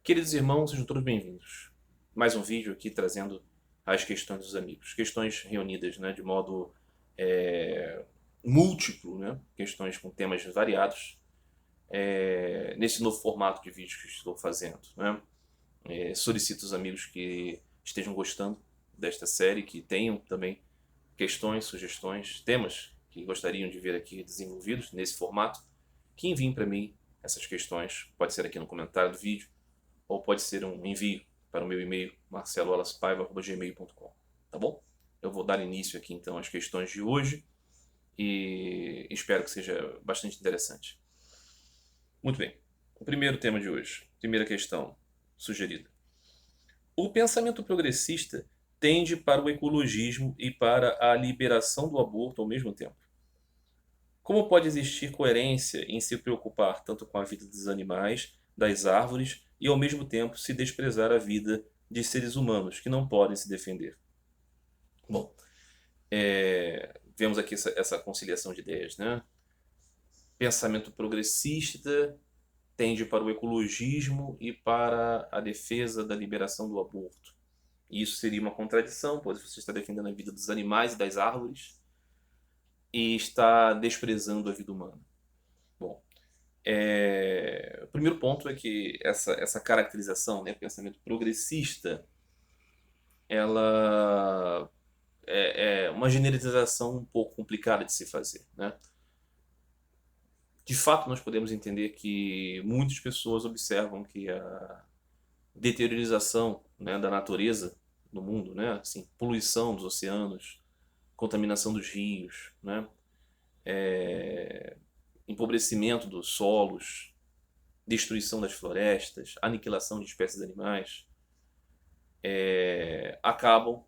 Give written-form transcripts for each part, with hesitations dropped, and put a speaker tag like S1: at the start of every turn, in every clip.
S1: Queridos irmãos, sejam todos bem-vindos. Mais um vídeo aqui trazendo as questões dos amigos. Questões reunidas, né, de modo múltiplo, né, questões com temas variados, nesse novo formato de vídeo que estou fazendo. Né. Solicito os amigos que estejam gostando desta série, que tenham também questões, sugestões, temas que gostariam de ver aqui desenvolvidos nesse formato, que enviem para mim essas questões. Pode ser aqui no comentário do vídeo, ou pode ser um envio para o meu e-mail, marceloalaspaiva@gmail.com, tá bom? Eu vou dar início aqui então às questões de hoje e espero que seja bastante interessante. Muito bem, o primeiro tema de hoje, primeira questão sugerida. O pensamento progressista tende para o ecologismo e para a liberação do aborto ao mesmo tempo. Como pode existir coerência em se preocupar tanto com a vida dos animais, das árvores, e ao mesmo tempo se desprezar a vida de seres humanos que não podem se defender? Bom, vemos aqui essa conciliação de ideias, né? Pensamento progressista tende para o ecologismo e para a defesa da liberação do aborto. Isso seria uma contradição, pois você está defendendo a vida dos animais e das árvores e está desprezando a vida humana. Bom, o primeiro ponto é que essa caracterização, né, pensamento progressista, ela é uma generalização um pouco complicada de se fazer, né? De fato, nós podemos entender que muitas pessoas observam que a deteriorização, né, da natureza no mundo, né, assim, poluição dos oceanos, contaminação dos rios, né, empobrecimento dos solos, destruição das florestas, aniquilação de espécies animais, acabam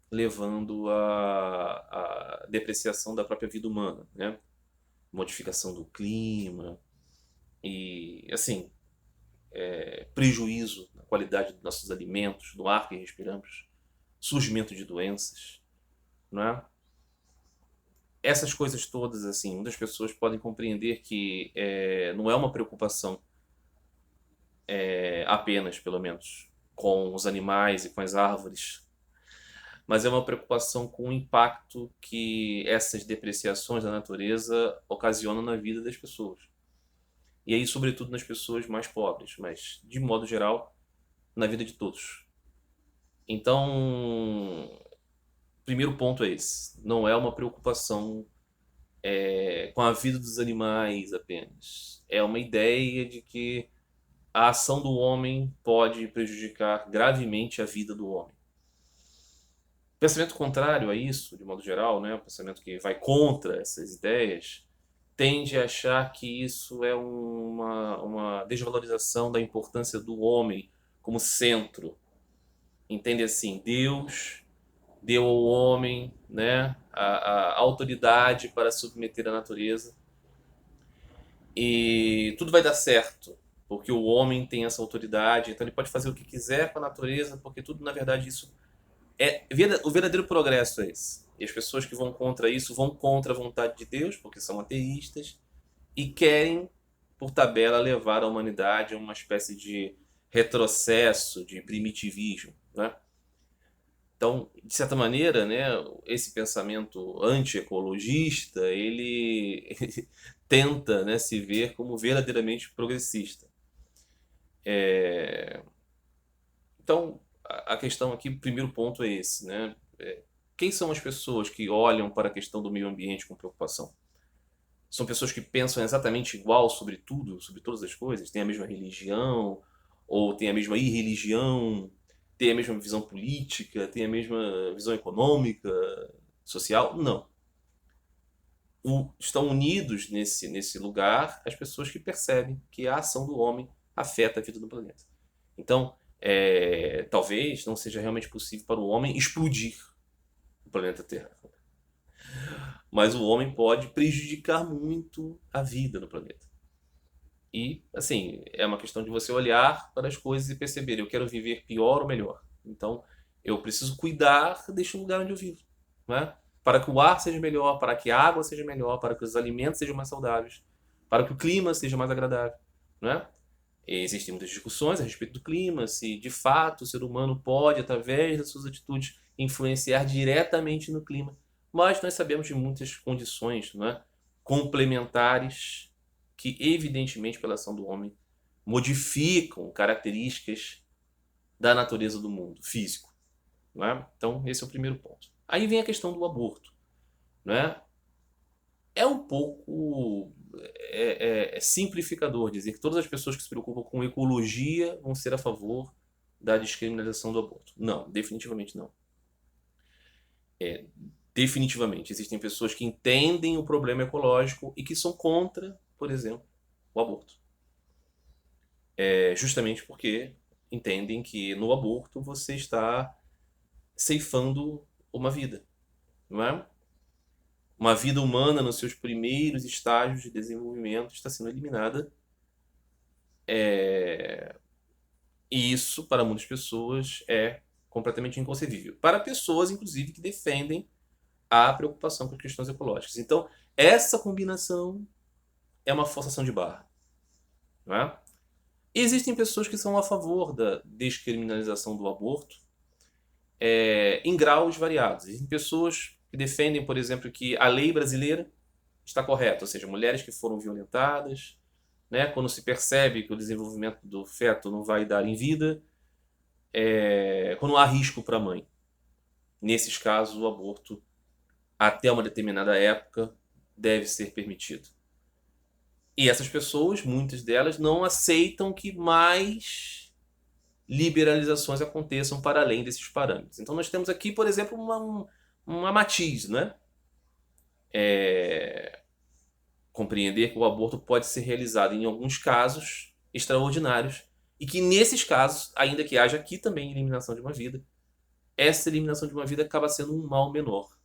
S1: levando à depreciação da própria vida humana, né? Modificação do clima e, assim, prejuízo na qualidade dos nossos alimentos, do ar que respiramos, surgimento de doenças, não é? Essas coisas todas, assim, muitas pessoas podem compreender que não é uma preocupação apenas, pelo menos, com os animais e com as árvores, mas é uma preocupação com o impacto que essas depreciações da natureza ocasionam na vida das pessoas. E aí, sobretudo, nas pessoas mais pobres, mas, de modo geral, na vida de todos. Então, o primeiro ponto é esse. Não é uma preocupação com a vida dos animais apenas. É uma ideia de que a ação do homem pode prejudicar gravemente a vida do homem. O pensamento contrário a isso, de modo geral, né, o pensamento que vai contra essas ideias, tende a achar que isso é uma desvalorização da importância do homem como centro. Entende assim, Deus deu ao homem, né, a autoridade para submeter a natureza e tudo vai dar certo, porque o homem tem essa autoridade, então ele pode fazer o que quiser com a natureza, porque tudo, na verdade, isso o verdadeiro progresso é esse. E as pessoas que vão contra isso vão contra a vontade de Deus, porque são ateístas, e querem, por tabela, levar a humanidade a uma espécie de retrocesso, de primitivismo, né? Então, de certa maneira, né, esse pensamento anti-ecologista, ele tenta, né, se ver como verdadeiramente progressista. Então, a questão aqui, o primeiro ponto é esse, né? Quem são as pessoas que olham para a questão do meio ambiente com preocupação? São pessoas que pensam exatamente igual sobre tudo, sobre todas as coisas? Têm a mesma religião? Ou têm a mesma irreligião? Têm a mesma visão política? Têm a mesma visão econômica, social? Não. Estão unidos nesse lugar as pessoas que percebem que a ação do homem afeta a vida do planeta. Então, talvez não seja realmente possível para o homem explodir o planeta Terra. Mas o homem pode prejudicar muito a vida no planeta. E, assim, é uma questão de você olhar para as coisas e perceber, eu quero viver pior ou melhor. Então, eu preciso cuidar deste lugar onde eu vivo, não é? Para que o ar seja melhor, para que a água seja melhor, para que os alimentos sejam mais saudáveis, para que o clima seja mais agradável, não é? Existem muitas discussões a respeito do clima, se de fato o ser humano pode, através das suas atitudes, influenciar diretamente no clima. Mas nós sabemos de muitas condições, não é, complementares que, evidentemente, pela ação do homem, modificam características da natureza do mundo físico. Não é? Então, esse é o primeiro ponto. Aí vem a questão do aborto. Não é? É um pouco simplificador dizer que todas as pessoas que se preocupam com ecologia vão ser a favor da descriminalização do aborto. Não, definitivamente não. Definitivamente. Existem pessoas que entendem o problema ecológico e que são contra, por exemplo, o aborto. Justamente porque entendem que no aborto você está ceifando uma vida, não é? Uma vida humana nos seus primeiros estágios de desenvolvimento está sendo eliminada. E isso, para muitas pessoas, é completamente inconcebível. Para pessoas, inclusive, que defendem a preocupação com as questões ecológicas. Então, essa combinação é uma forçação de barra. Não é? Existem pessoas que são a favor da descriminalização do aborto em graus variados. Existem pessoas que defendem, por exemplo, que a lei brasileira está correta, ou seja, mulheres que foram violentadas, né, quando se percebe que o desenvolvimento do feto não vai dar em vida, quando há risco para a mãe. Nesses casos, o aborto, até uma determinada época, deve ser permitido. E essas pessoas, muitas delas, não aceitam que mais liberalizações aconteçam para além desses parâmetros. Então nós temos aqui, por exemplo, uma matiz, né? Compreender que o aborto pode ser realizado em alguns casos extraordinários e que nesses casos, ainda que haja aqui também eliminação de uma vida, essa eliminação de uma vida acaba sendo um mal menor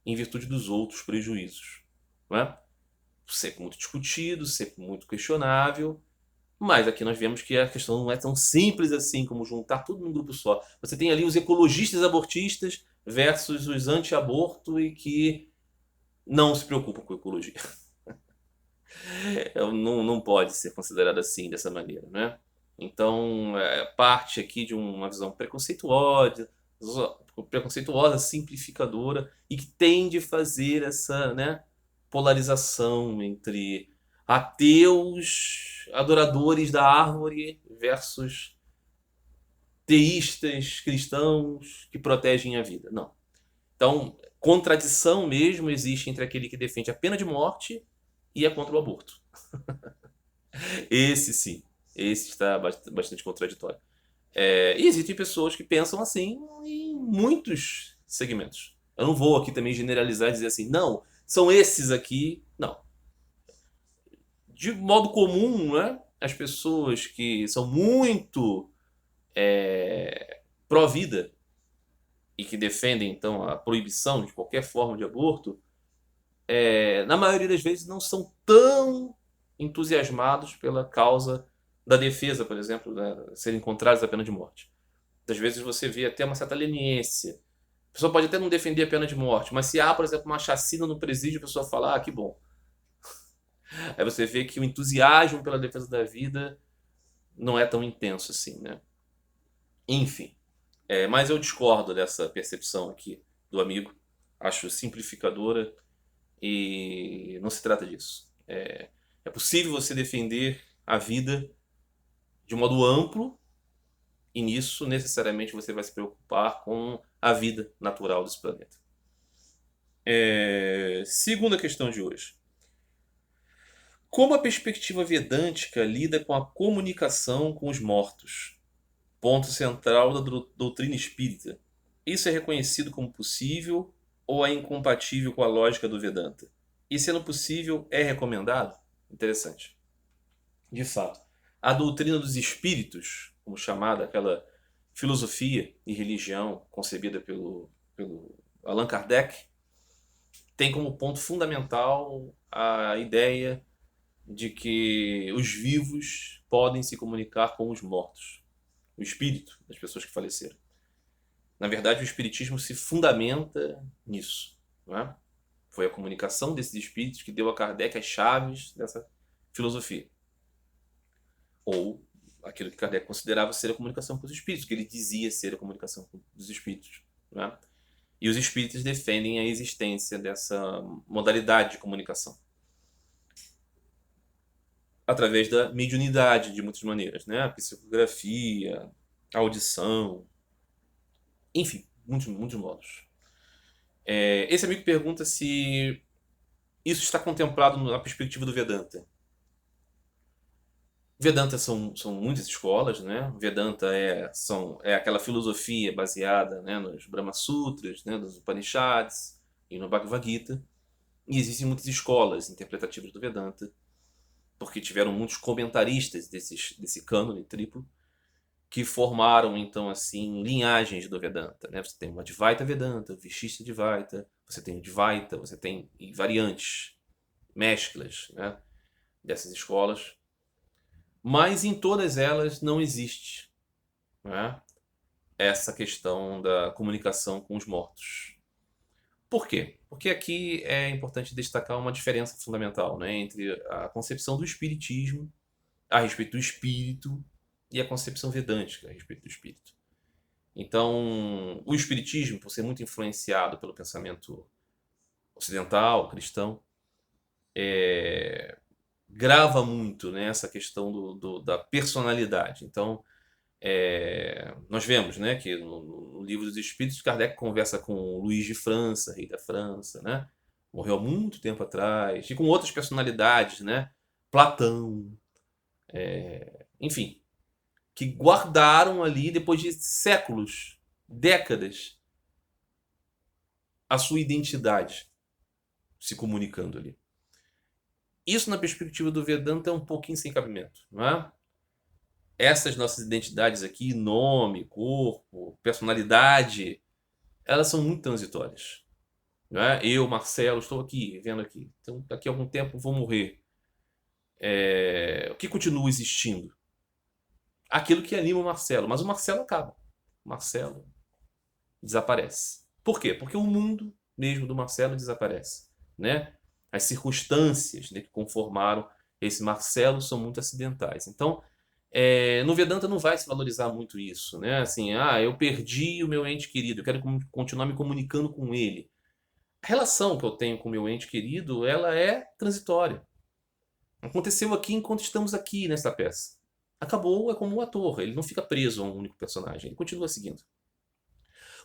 S1: em virtude dos outros prejuízos, não é? Sempre muito discutido, sempre muito questionável, mas aqui nós vemos que a questão não é tão simples assim como juntar tudo num grupo só. Você tem ali os ecologistas abortistas versus os anti-aborto e que não se preocupam com ecologia. Não pode ser considerado assim, dessa maneira, né? Então, parte aqui de uma visão preconceituosa, simplificadora e que tende a fazer essa, né, polarização entre ateus, adoradores da árvore versus teístas, cristãos que protegem a vida. Não. Então, contradição mesmo existe entre aquele que defende a pena de morte e é contra o aborto. Esse sim, esse está bastante contraditório. E existem pessoas que pensam assim em muitos segmentos. Eu não vou aqui também generalizar e dizer assim, não, são esses aqui. Não. De modo comum, né, as pessoas que são muito pró-vida e que defendem, então, a proibição de qualquer forma de aborto, na maioria das vezes não são tão entusiasmados pela causa da defesa, por exemplo, né, serem contrários à pena de morte. Às vezes você vê até uma certa leniência. A pessoa pode até não defender a pena de morte, mas se há, por exemplo, uma chacina no presídio, a pessoa fala, que bom. Aí você vê que o entusiasmo pela defesa da vida não é tão intenso assim, né? Enfim, mas eu discordo dessa percepção aqui do amigo. Acho simplificadora e não se trata disso. É possível você defender a vida de modo amplo e nisso necessariamente você vai se preocupar com a vida natural desse planeta. Segunda questão de hoje. Como a perspectiva vedântica lida com a comunicação com os mortos? Ponto central da doutrina espírita. Isso é reconhecido como possível ou é incompatível com a lógica do Vedanta? E sendo possível, é recomendado? Interessante. De fato, a doutrina dos espíritos, como chamada aquela filosofia e religião concebida pelo Allan Kardec, tem como ponto fundamental a ideia de que os vivos podem se comunicar com os mortos, o espírito das pessoas que faleceram. Na verdade, o espiritismo se fundamenta nisso, não é? Foi a comunicação desses espíritos que deu a Kardec as chaves dessa filosofia. ou aquilo que Kardec considerava ser a comunicação com os espíritos, que ele dizia ser a comunicação com os espíritos, né? E os espíritos defendem a existência dessa modalidade de comunicação através da mediunidade, de muitas maneiras, né? A psicografia, a audição, enfim, muitos modos. Esse amigo pergunta se isso está contemplado na perspectiva do Vedanta. Vedanta são muitas escolas, né? Vedanta é aquela filosofia baseada, né, nos Brahma Sutras, né, nos Upanishads e no Bhagavad Gita. E existem muitas escolas interpretativas do Vedanta, porque tiveram muitos comentaristas desse cânone triplo que formaram, então, assim, linhagens do Vedanta, né? Você tem o Advaita Vedanta, o Vishishta Advaita, você tem o Dvaita, você tem variantes, mesclas, né, dessas escolas. Mas em todas elas não existe, né, essa questão da comunicação com os mortos. Por quê? Porque aqui é importante destacar uma diferença fundamental, né, entre a concepção do espiritismo a respeito do espírito e a concepção vedântica a respeito do espírito. Então, o espiritismo, por ser muito influenciado pelo pensamento ocidental, cristão, grava muito, né, essa questão da personalidade. Então, nós vemos, né, que no Livro dos Espíritos, Kardec conversa com Luís de França, rei da França, né? Morreu há muito tempo atrás, e com outras personalidades, né? Platão, enfim, que guardaram ali, depois de séculos, décadas, a sua identidade se comunicando ali. Isso, na perspectiva do Vedanta, é um pouquinho sem cabimento, não é? Essas nossas identidades aqui, nome, corpo, personalidade, elas são muito transitórias, não é? Eu, Marcelo, estou aqui, vivendo aqui. Então, daqui a algum tempo vou morrer. O que continua existindo? Aquilo que anima o Marcelo. Mas o Marcelo acaba. O Marcelo desaparece. Por quê? Porque o mundo mesmo do Marcelo desaparece, né? As circunstâncias, né, que conformaram esse Marcelo são muito acidentais. Então, no Vedanta não vai se valorizar muito isso, né? Assim, eu perdi o meu ente querido, eu quero continuar me comunicando com ele. A relação que eu tenho com o meu ente querido, ela é transitória. Aconteceu aqui enquanto estamos aqui nessa peça. Acabou, é como um ator, ele não fica preso a um único personagem, ele continua seguindo.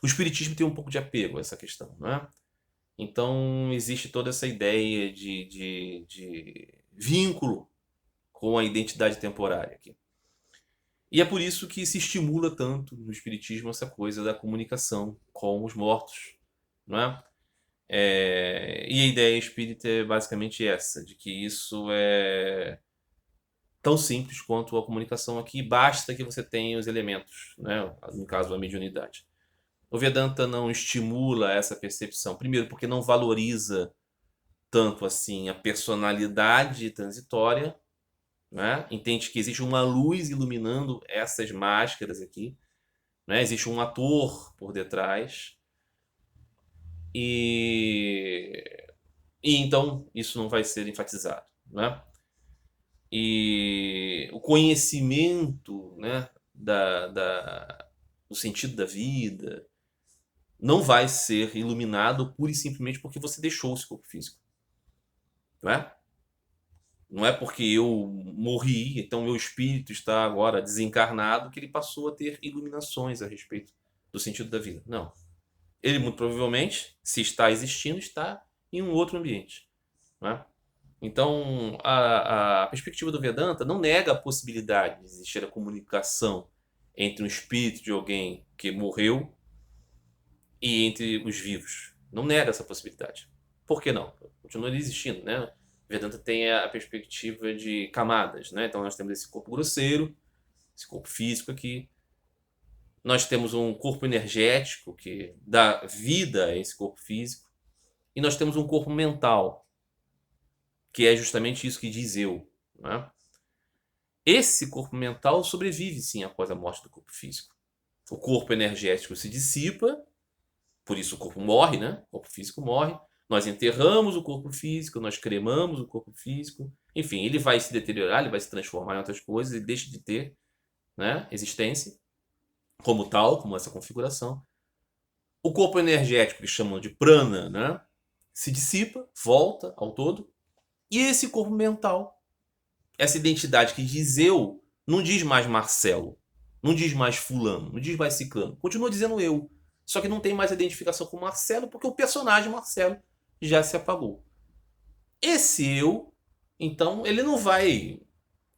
S1: O espiritismo tem um pouco de apego a essa questão, né? Então existe toda essa ideia de vínculo com a identidade temporária aqui. E é por isso que se estimula tanto no espiritismo essa coisa da comunicação com os mortos, não é? E a ideia espírita é basicamente essa, de que isso é tão simples quanto a comunicação aqui, basta que você tenha os elementos, né? No caso, a mediunidade. O Vedanta não estimula essa percepção, primeiro porque não valoriza tanto assim a personalidade transitória, né? Entende que existe uma luz iluminando essas máscaras aqui, né? Existe um ator por detrás e então isso não vai ser enfatizado, né? E o conhecimento, né, do sentido da vida não vai ser iluminado pura e simplesmente porque você deixou esse corpo físico, não é? Não é porque eu morri, então meu espírito está agora desencarnado, que ele passou a ter iluminações a respeito do sentido da vida. Não. Ele, muito provavelmente, se está existindo, está em um outro ambiente, não é? Então, a perspectiva do Vedanta não nega a possibilidade de existir a comunicação entre um espírito de alguém que morreu e entre os vivos. Não nega essa possibilidade. Por que não? Continua existindo, né? O Vedanta tem a perspectiva de camadas, né? Então nós temos esse corpo grosseiro, esse corpo físico aqui. Nós temos um corpo energético que dá vida a esse corpo físico. E nós temos um corpo mental, que é justamente isso que diz eu, né? Esse corpo mental sobrevive sim após a morte do corpo físico. O corpo energético se dissipa, por isso o corpo morre, né? O corpo físico morre, Nós enterramos o corpo físico, nós cremamos o corpo físico, enfim, ele vai se deteriorar, ele vai se transformar em outras coisas e deixa de ter, né, existência como tal, como essa configuração. O corpo energético, que chamam de prana, né, se dissipa, volta ao todo. E esse corpo mental, essa identidade que diz eu, não diz mais Marcelo, não diz mais fulano, não diz mais ciclano. Continua dizendo eu. Só que não tem mais identificação com Marcelo, porque o personagem Marcelo já se apagou. Esse eu, então, ele não vai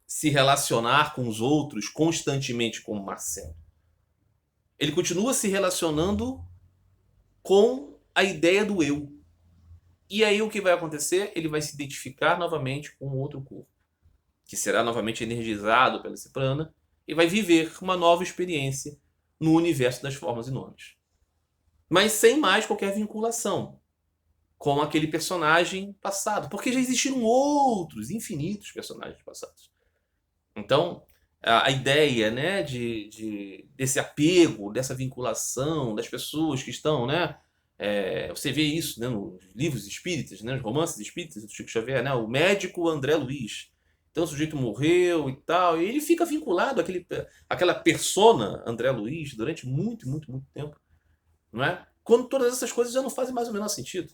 S1: se relacionar com os outros constantemente como Marcelo. Ele continua se relacionando com a ideia do eu. E aí o que vai acontecer? Ele vai se identificar novamente com outro corpo, que será novamente energizado pela esse prana e vai viver uma nova experiência no universo das formas e nomes. Mas sem mais qualquer vinculação com aquele personagem passado, porque já existiram outros, infinitos personagens passados. Então, a ideia, né, desse apego, dessa vinculação das pessoas que estão, né, você vê isso, né, nos livros espíritas, né, nos romances espíritas do Chico Xavier, né, o médico André Luiz. Então o sujeito morreu e tal, e ele fica vinculado àquela persona André Luiz durante muito, muito, muito tempo, não é? Quando todas essas coisas já não fazem mais o menor sentido.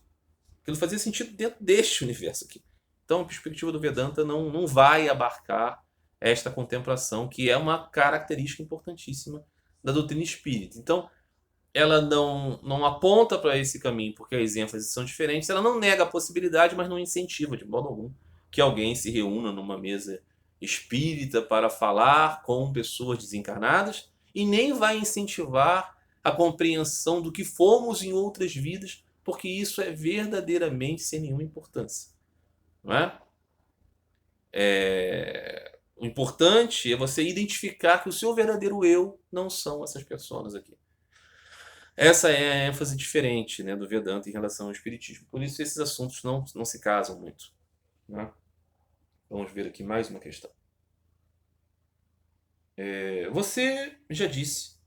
S1: Aquilo fazia sentido dentro deste universo aqui. Então a perspectiva do Vedanta não vai abarcar esta contemplação, que é uma característica importantíssima da doutrina espírita. Então, ela não aponta para esse caminho porque as ênfases são diferentes, ela não nega a possibilidade, mas não incentiva de modo algum que alguém se reúna numa mesa espírita para falar com pessoas desencarnadas e nem vai incentivar a compreensão do que fomos em outras vidas, porque isso é verdadeiramente sem nenhuma importância. Não é? O importante é você identificar que o seu verdadeiro eu não são essas pessoas aqui. Essa é a ênfase diferente, né, do Vedanta em relação ao Espiritismo. Por isso esses assuntos não se casam muito. Né? Vamos ver aqui mais uma questão. Você já disse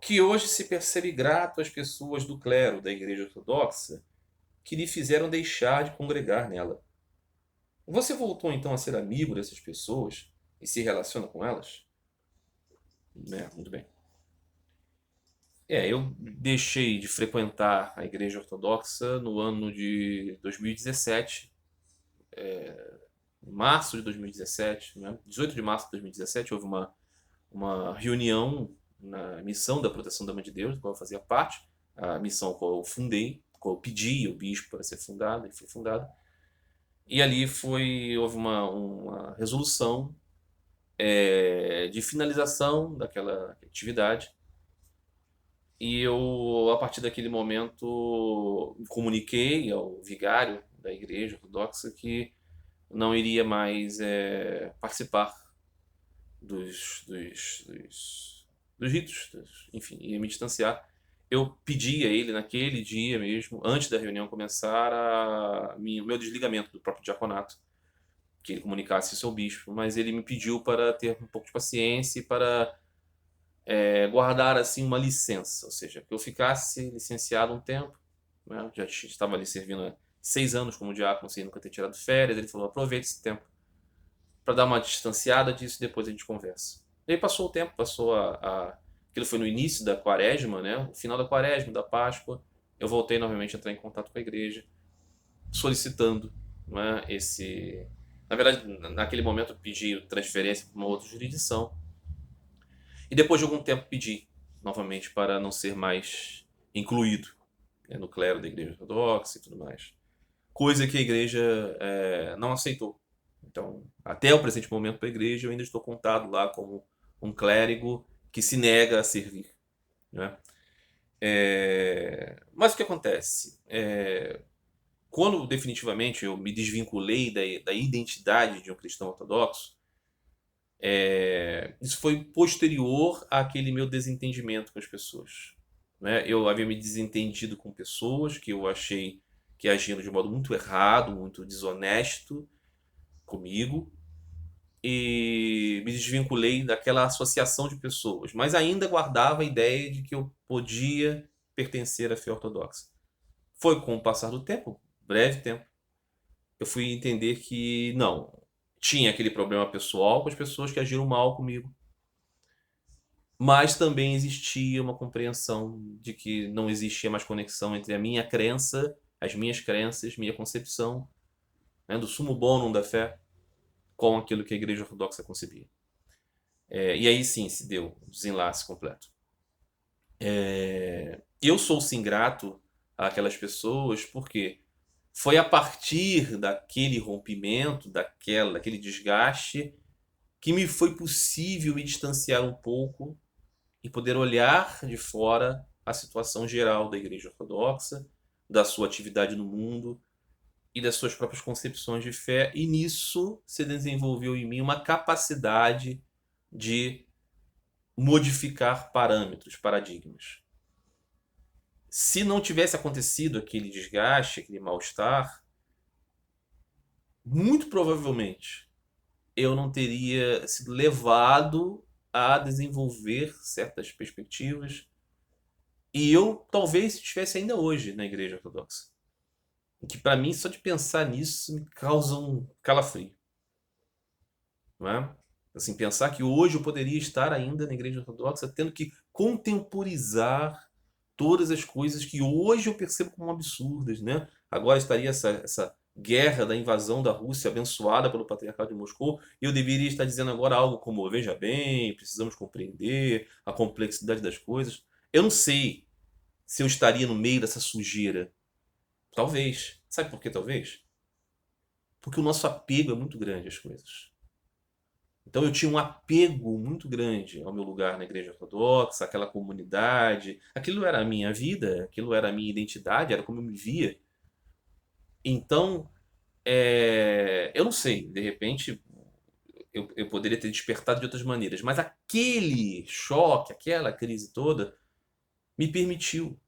S1: que hoje se percebe grato às pessoas do clero da Igreja Ortodoxa que lhe fizeram deixar de congregar nela. Você voltou então a ser amigo dessas pessoas e se relaciona com elas? Muito bem. Eu deixei de frequentar a Igreja Ortodoxa no ano de 2017, março de 2017, né? 18 de março de 2017, houve uma reunião na missão da Proteção da Mãe de Deus, da qual eu fazia parte, a missão qual eu fundei, qual eu pedi ao bispo para ser fundada, e foi fundada. E ali houve uma resolução de finalização daquela atividade. E eu, a partir daquele momento, comuniquei ao vigário da Igreja Ortodoxa que não iria mais participar dos ritos, enfim, ia me distanciar. Eu pedi a ele, naquele dia mesmo, antes da reunião começar, o meu desligamento do próprio diaconato, que ele comunicasse isso ao bispo, mas ele me pediu para ter um pouco de paciência e para guardar assim uma licença, ou seja, que eu ficasse licenciado um tempo, né? Já estava ali servindo há 6 anos como diácono sem nunca ter tirado férias. Ele falou: aproveite esse tempo para dar uma distanciada disso e depois a gente conversa. E aí passou o tempo, aquilo foi no início da quaresma, né? O final da quaresma, da Páscoa. Eu voltei novamente a entrar em contato com a igreja, solicitando, né, na verdade, naquele momento eu pedi transferência para uma outra jurisdição. E depois de algum tempo pedi novamente para não ser mais incluído, né, no clero da Igreja Ortodoxa e tudo mais. Coisa que a igreja não aceitou. Então, até o presente momento para a igreja, eu ainda estou contado lá como um clérigo que se nega a servir. Né? Mas o que acontece? Quando definitivamente eu me desvinculei da identidade de um cristão ortodoxo, isso foi posterior àquele meu desentendimento com as pessoas. Né? Eu havia me desentendido com pessoas que eu achei que agiam de modo muito errado, muito desonesto comigo, e me desvinculei daquela associação de pessoas, mas ainda guardava a ideia de que eu podia pertencer à fé ortodoxa. Foi com o passar do tempo, breve tempo, eu fui entender que não, tinha aquele problema pessoal com as pessoas que agiram mal comigo, mas também existia uma compreensão de que não existia mais conexão entre a minha crença, as minhas crenças, minha concepção, né, do sumo bonum da fé, com aquilo que a Igreja Ortodoxa concebia. E aí sim se deu o desenlace completo. Eu sou sim grato àquelas pessoas porque foi a partir daquele rompimento, daquele desgaste, que me foi possível me distanciar um pouco e poder olhar de fora a situação geral da Igreja Ortodoxa, da sua atividade no mundo e das suas próprias concepções de fé, e nisso se desenvolveu em mim uma capacidade de modificar parâmetros, paradigmas. Se não tivesse acontecido aquele desgaste, aquele mal-estar, muito provavelmente eu não teria sido levado a desenvolver certas perspectivas, e eu talvez estivesse ainda hoje na Igreja Ortodoxa. Que para mim, só de pensar nisso me causa um calafrio. Não é? Assim, pensar que hoje eu poderia estar ainda na Igreja Ortodoxa tendo que contemporizar todas as coisas que hoje eu percebo como absurdas, né? Agora estaria essa guerra da invasão da Rússia abençoada pelo Patriarcado de Moscou, e eu deveria estar dizendo agora algo como: veja bem, precisamos compreender a complexidade das coisas. Eu não sei se eu estaria no meio dessa sujeira. Talvez. Sabe por que talvez? Porque o nosso apego é muito grande às coisas. Então eu tinha um apego muito grande ao meu lugar na Igreja Ortodoxa, aquela comunidade. Aquilo era a minha vida, aquilo era a minha identidade, era como eu me via. Então, eu não sei, de repente eu poderia ter despertado de outras maneiras, mas aquele choque, aquela crise toda, me permitiu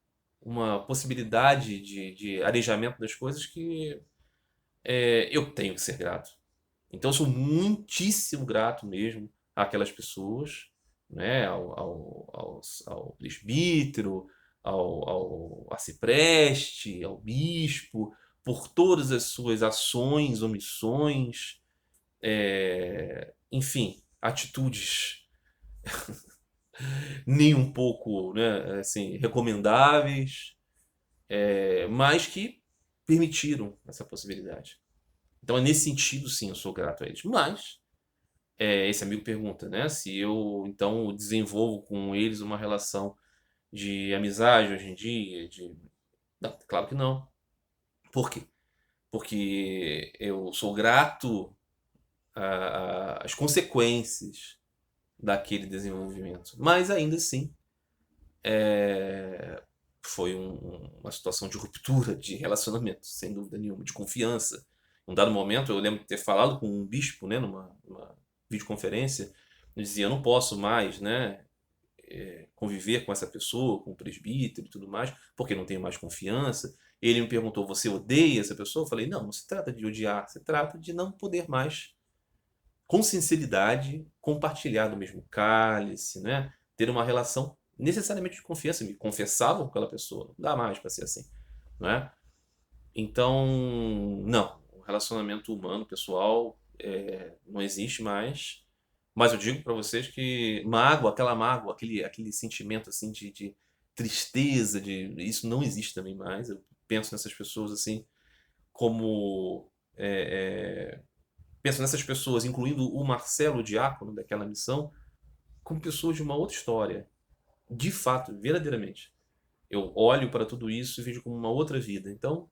S1: uma possibilidade de arejamento das coisas que eu tenho que ser grato. Então eu sou muitíssimo grato mesmo àquelas pessoas, né? Ao presbítero, ao arcipreste, ao bispo, por todas as suas ações, omissões, enfim, atitudes nem um pouco, né, assim, recomendáveis, mas que permitiram essa possibilidade. Então, é nesse sentido, sim, eu sou grato a eles. Mas esse amigo pergunta, né, se eu então desenvolvo com eles uma relação de amizade hoje em dia, Não, claro que não. Por quê? Porque eu sou grato às consequências daquele desenvolvimento. Mas ainda assim, foi uma situação de ruptura de relacionamento, sem dúvida nenhuma, de confiança. Em um dado momento, eu lembro de ter falado com um bispo, né, numa videoconferência, eu dizia: eu não posso mais, né, conviver com essa pessoa, com o presbítero e tudo mais, porque não tenho mais confiança. Ele me perguntou: você odeia essa pessoa? Eu falei: não, não se trata de odiar, se trata de não poder mais, com sinceridade, compartilhar do mesmo cálice, né? Ter uma relação necessariamente de confiança. Me confessavam com aquela pessoa, não dá mais para ser assim, não é? Então, não, o relacionamento humano, pessoal, não existe mais. Mas eu digo para vocês que aquela mágoa, aquele sentimento assim de tristeza, isso não existe também mais. Eu penso nessas pessoas assim como penso nessas pessoas, incluindo o Marcelo, o diácono daquela missão, como pessoas de uma outra história. De fato, verdadeiramente. Eu olho para tudo isso e vejo como uma outra vida. Então,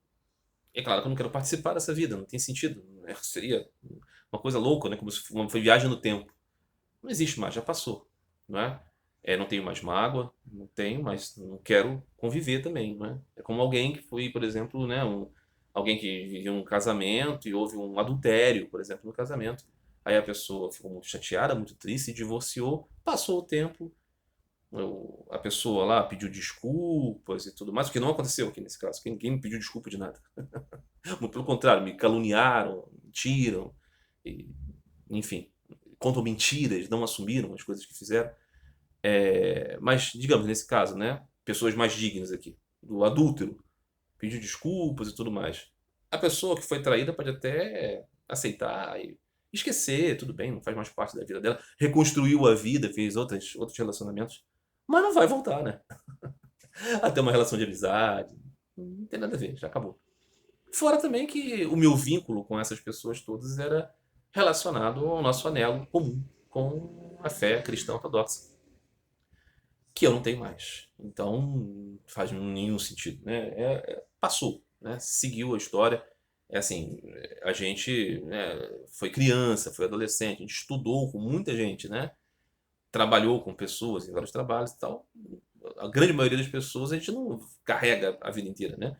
S1: é claro que eu não quero participar dessa vida, não tem sentido. Né? Seria uma coisa louca, né? Como se fosse uma viagem no tempo. Não existe mais, já passou. Não é? Não tenho mais mágoa, não tenho, mas não quero conviver também. Não é? É como alguém que foi, por exemplo, né, alguém que viveu um casamento e houve um adultério, por exemplo, no casamento. Aí a pessoa ficou muito chateada, muito triste, se divorciou, passou o tempo, a pessoa lá pediu desculpas e tudo mais, o que não aconteceu aqui nesse caso, porque ninguém me pediu desculpa de nada. Muito pelo contrário, me caluniaram, mentiram, e, enfim, contam mentiras, não assumiram as coisas que fizeram. Mas, digamos, nesse caso, né, pessoas mais dignas aqui, do adúltero, pediu desculpas e tudo mais. A pessoa que foi traída pode até aceitar e esquecer, tudo bem, não faz mais parte da vida dela. Reconstruiu a vida, fez outros relacionamentos, mas não vai voltar, né? A ter uma relação de amizade. Não tem nada a ver, já acabou. Fora também que o meu vínculo com essas pessoas todas era relacionado ao nosso anelo comum com a fé cristã ortodoxa, que eu não tenho mais. Então, não faz nenhum sentido, né? Passou, né? Seguiu a história. É assim, a gente, né, foi criança, foi adolescente, a gente estudou com muita gente, né? Trabalhou com pessoas em vários trabalhos e tal. A grande maioria das pessoas a gente não carrega a vida inteira, né?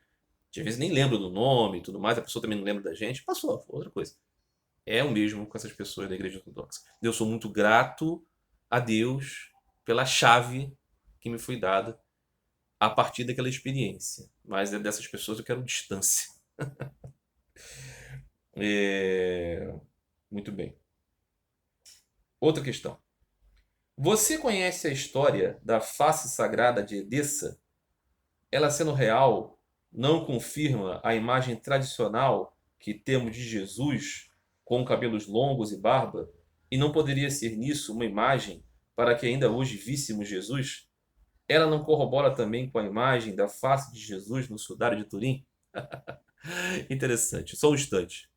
S1: Às vezes nem lembra do nome e tudo mais, a pessoa também não lembra da gente, passou, outra coisa. É o mesmo com essas pessoas da Igreja Ortodoxa. Eu sou muito grato a Deus pela chave que me foi dada a partir daquela experiência. Mas dessas pessoas eu quero distância. É, muito bem. Outra questão. Você conhece a história da face sagrada de Edessa? Ela sendo real, não confirma a imagem tradicional que temos de Jesus com cabelos longos e barba? E não poderia ser nisso uma imagem para que ainda hoje víssemos Jesus? Ela não corrobora também com a imagem da face de Jesus no Sudário de Turim? Interessante. Só um instante.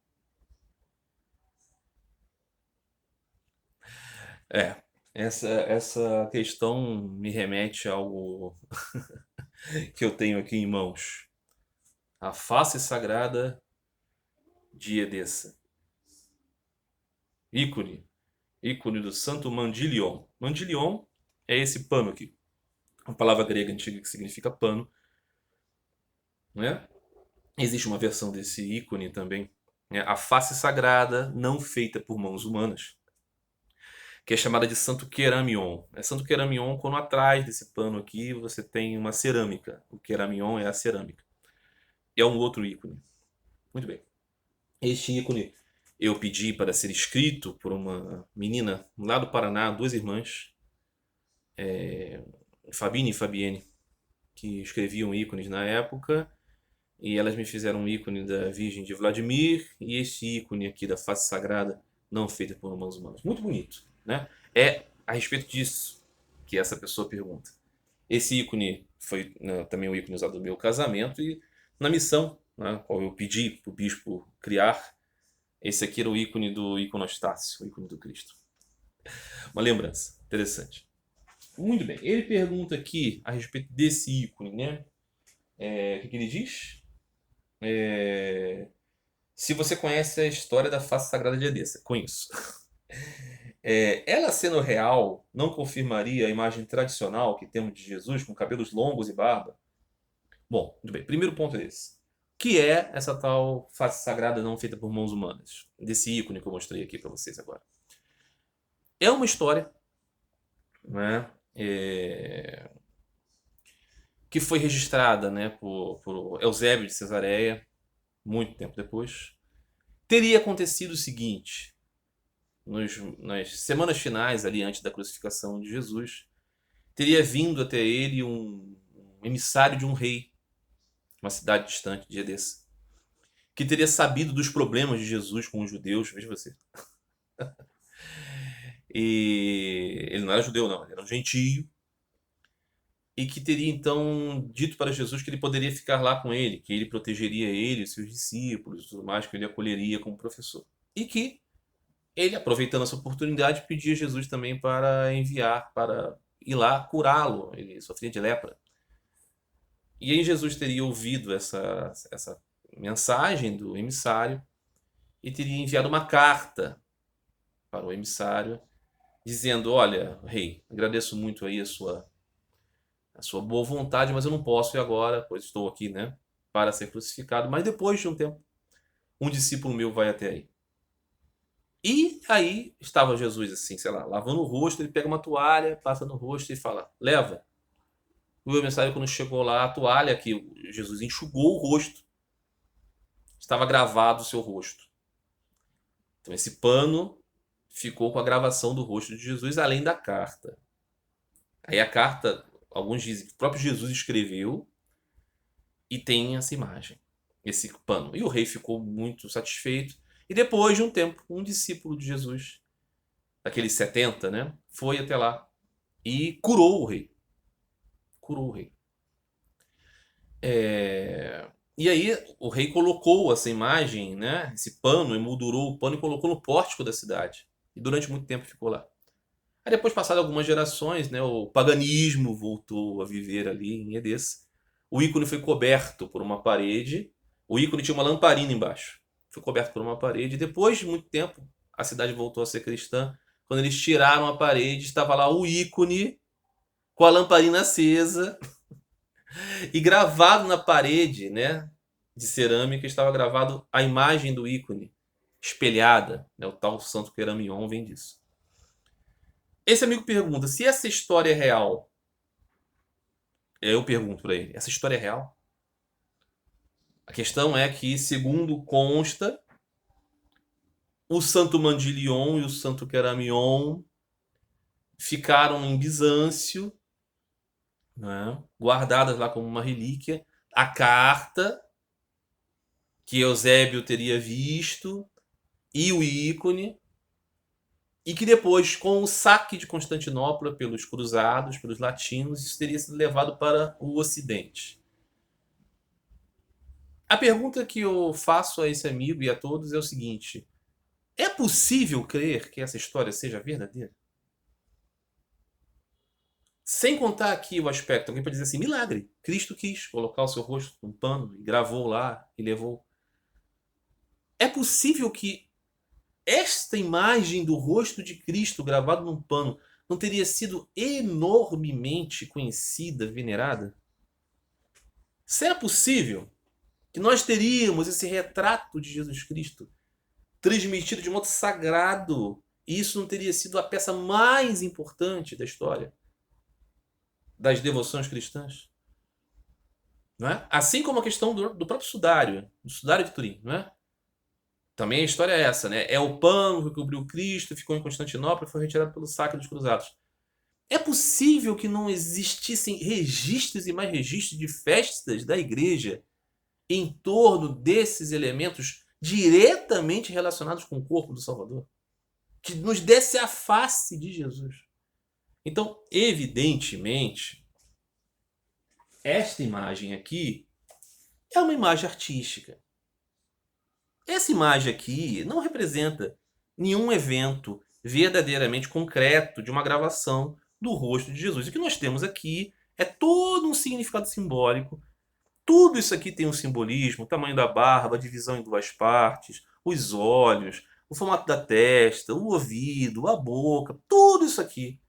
S1: É, essa questão me remete a algo que eu tenho aqui em mãos. A face sagrada de Edessa. Ícone. Ícone do santo Mandilion. Mandilion é esse pano aqui. Uma palavra grega antiga que significa pano, né? Existe uma versão desse ícone também, né? A face sagrada não feita por mãos humanas, que é chamada de Santo Queramion. É Santo Queramion quando atrás desse pano aqui você tem uma cerâmica. O Queramion é a cerâmica. E é um outro ícone. Muito bem. Este ícone eu pedi para ser escrito por uma menina lá do Paraná, duas irmãs, Fabine e Fabienne, que escreviam ícones na época, e elas me fizeram um ícone da Virgem de Vladimir e esse ícone aqui da face sagrada, não feita por mãos humanas. Muito bonito, né? É a respeito disso que essa pessoa pergunta. Esse ícone foi, né, também um ícone usado no meu casamento e na missão, né, qual eu pedi para o bispo criar, esse aqui era o ícone do iconostácio, o ícone do Cristo. Uma lembrança interessante. Muito bem. Ele pergunta aqui a respeito desse ícone, né? O que ele diz? Se você conhece a história da face sagrada de Edessa. Conheço. Ela sendo real, não confirmaria a imagem tradicional que temos de Jesus com cabelos longos e barba? Bom, muito bem. Primeiro ponto é esse. O que é essa tal face sagrada não feita por mãos humanas? Desse ícone que eu mostrei aqui para vocês agora. É uma história, né? Que foi registrada, né, por Eusébio de Cesareia, muito tempo depois. Teria acontecido o seguinte: nas semanas finais, ali antes da crucificação de Jesus, teria vindo até ele um emissário de um rei, uma cidade distante de Edessa, que teria sabido dos problemas de Jesus com os judeus, veja você. E ele não era judeu, não, ele era um gentio, e que teria então dito para Jesus que ele poderia ficar lá com ele, que ele protegeria ele, os seus discípulos, tudo mais, que ele acolheria como professor. E que ele, aproveitando essa oportunidade, pedia a Jesus também para enviar, para ir lá curá-lo. Ele sofria de lepra. E aí Jesus teria ouvido essa mensagem do emissário e teria enviado uma carta para o emissário dizendo: olha, rei, agradeço muito aí a sua boa vontade, mas eu não posso ir agora, pois estou aqui, né, para ser crucificado. Mas depois de um tempo, um discípulo meu vai até aí. E aí estava Jesus assim, sei lá, lavando o rosto, ele pega uma toalha, passa no rosto e fala: leva. O emissário, quando chegou lá, a toalha que Jesus enxugou o rosto, estava gravado o seu rosto. Então esse pano ficou com a gravação do rosto de Jesus, além da carta. Aí a carta, alguns dizem que o próprio Jesus escreveu, E tem essa imagem, esse pano. E o rei ficou muito satisfeito. E depois de um tempo, um discípulo de Jesus, daqueles 70, né, foi até lá e curou o rei. Curou o rei. E aí o rei colocou essa imagem, né, esse pano, emoldurou o pano e colocou no pórtico da cidade. E durante muito tempo ficou lá. Aí depois, passado algumas gerações, né, o paganismo voltou a viver ali em Edessa. O ícone foi coberto por uma parede. O ícone tinha uma lamparina embaixo. Foi coberto por uma parede. E depois de muito tempo, a cidade voltou a ser cristã. Quando eles tiraram a parede, estava lá o ícone com a lamparina acesa. E gravado na parede, né, de cerâmica, estava gravado a imagem do ícone, espelhada. Né, o tal Santo Queramion vem disso. Esse amigo pergunta, se essa história é real, eu pergunto para ele, essa história é real? A questão é que, segundo consta, o Santo Mandilion e o Santo Queramion ficaram em Bizâncio, né, guardadas lá como uma relíquia. A carta que Eusébio teria visto e o ícone, e que depois, com o saque de Constantinopla pelos cruzados, pelos latinos, isso teria sido levado para o Ocidente. A pergunta que eu faço a esse amigo e a todos é o seguinte: é possível crer que essa história seja verdadeira? Sem contar aqui o aspecto, alguém pode dizer assim, milagre. Cristo quis colocar o seu rosto num pano e gravou lá e levou. É possível que esta imagem do rosto de Cristo gravado num pano não teria sido enormemente conhecida, venerada? Será possível que nós teríamos esse retrato de Jesus Cristo transmitido de modo sagrado e isso não teria sido a peça mais importante da história das devoções cristãs? Não é? Assim como a questão do próprio sudário, do sudário de Turim, não é? Também a história é essa, né? É o pano que cobriu Cristo, ficou em Constantinopla e foi retirado pelo saque dos cruzados. É possível que não existissem registros e mais registros de festas da igreja em torno desses elementos diretamente relacionados com o corpo do Salvador? Que nos desse a face de Jesus. Então, evidentemente, esta imagem aqui é uma imagem artística. Essa imagem aqui não representa nenhum evento verdadeiramente concreto de uma gravação do rosto de Jesus. O que nós temos aqui é todo um significado simbólico. Tudo isso aqui tem um simbolismo, o tamanho da barba, a divisão em duas partes, os olhos, o formato da testa, o ouvido, a boca, tudo isso aqui.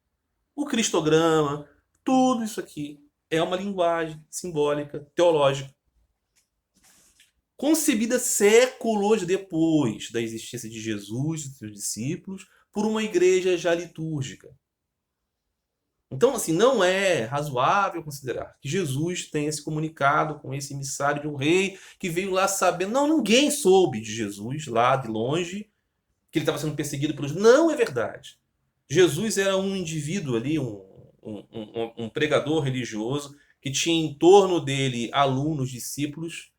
S1: O cristograma, tudo isso aqui é uma linguagem simbólica, teológica, concebida séculos depois da existência de Jesus e seus discípulos por uma igreja já litúrgica. Então, assim, não é razoável considerar que Jesus tenha se comunicado com esse emissário de um rei que veio lá sabendo. Não, ninguém soube de Jesus lá de longe, que ele estava sendo perseguido pelos. Não é verdade. Jesus era um indivíduo ali, um pregador religioso, que tinha em torno dele alunos, discípulos,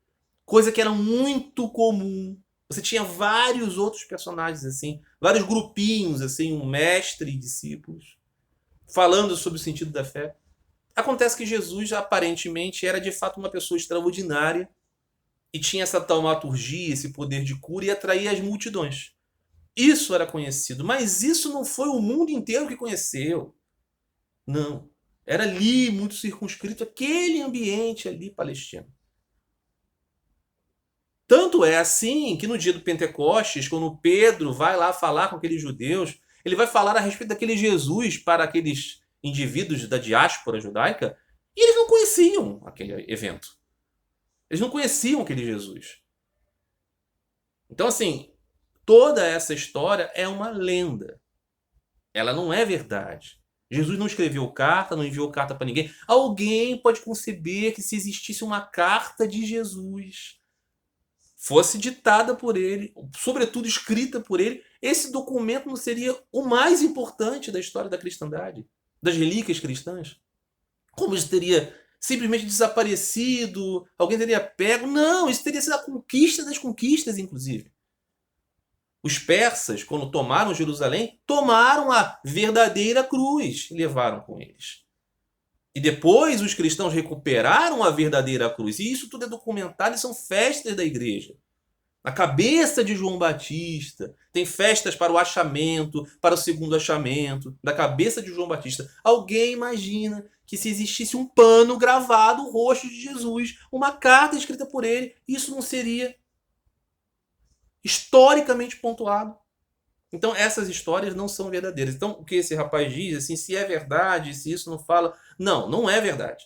S1: coisa que era muito comum. Você tinha vários outros personagens assim, vários grupinhos assim, um mestre e discípulos, falando sobre o sentido da fé. Acontece que Jesus aparentemente era de fato uma pessoa extraordinária e tinha essa taumaturgia, esse poder de cura e atraía as multidões. Isso era conhecido, mas isso não foi o mundo inteiro que conheceu. Não. Era ali, muito circunscrito, aquele ambiente ali palestino. Tanto é assim que no dia do Pentecostes, quando Pedro vai lá falar com aqueles judeus, ele vai falar a respeito daquele Jesus para aqueles indivíduos da diáspora judaica e eles não conheciam aquele evento. Eles não conheciam aquele Jesus. Então, assim, toda essa história é uma lenda. Ela não é verdade. Jesus não escreveu carta, não enviou carta para ninguém. Alguém pode conceber que se existisse uma carta de Jesus, fosse ditada por ele, sobretudo escrita por ele, esse documento não seria o mais importante da história da cristandade, das relíquias cristãs? Como isso teria simplesmente desaparecido, alguém teria pego. Não, isso teria sido a conquista das conquistas, inclusive. Os persas, quando tomaram Jerusalém, tomaram a verdadeira cruz e levaram com eles. E depois os cristãos recuperaram a verdadeira cruz. E isso tudo é documentado e são festas da igreja. Na cabeça de João Batista, tem festas para o achamento, para o segundo achamento, da cabeça de João Batista. Alguém imagina que se existisse um pano gravado, o rosto de Jesus, uma carta escrita por ele, isso não seria historicamente pontuado? Então essas histórias não são verdadeiras. Então o que esse rapaz diz, assim, se é verdade, se isso não fala... Não, não é verdade.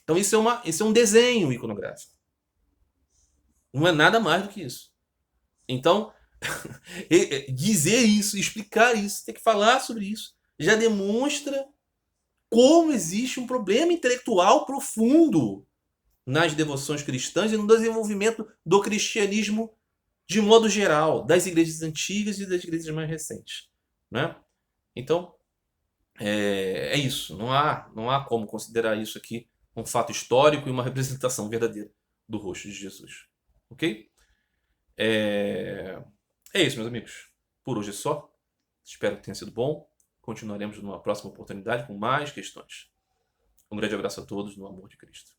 S1: Então isso é um desenho iconográfico. Não é nada mais do que isso. Então, dizer isso, explicar isso, ter que falar sobre isso, já demonstra como existe um problema intelectual profundo nas devoções cristãs e no desenvolvimento do cristianismo de modo geral, das igrejas antigas e das igrejas mais recentes, né? Então, é isso. Não há como considerar isso aqui um fato histórico e uma representação verdadeira do rosto de Jesus. Ok? É isso, meus amigos. Por hoje é só. Espero que tenha sido bom. Continuaremos numa próxima oportunidade com mais questões. Um grande abraço a todos no amor de Cristo.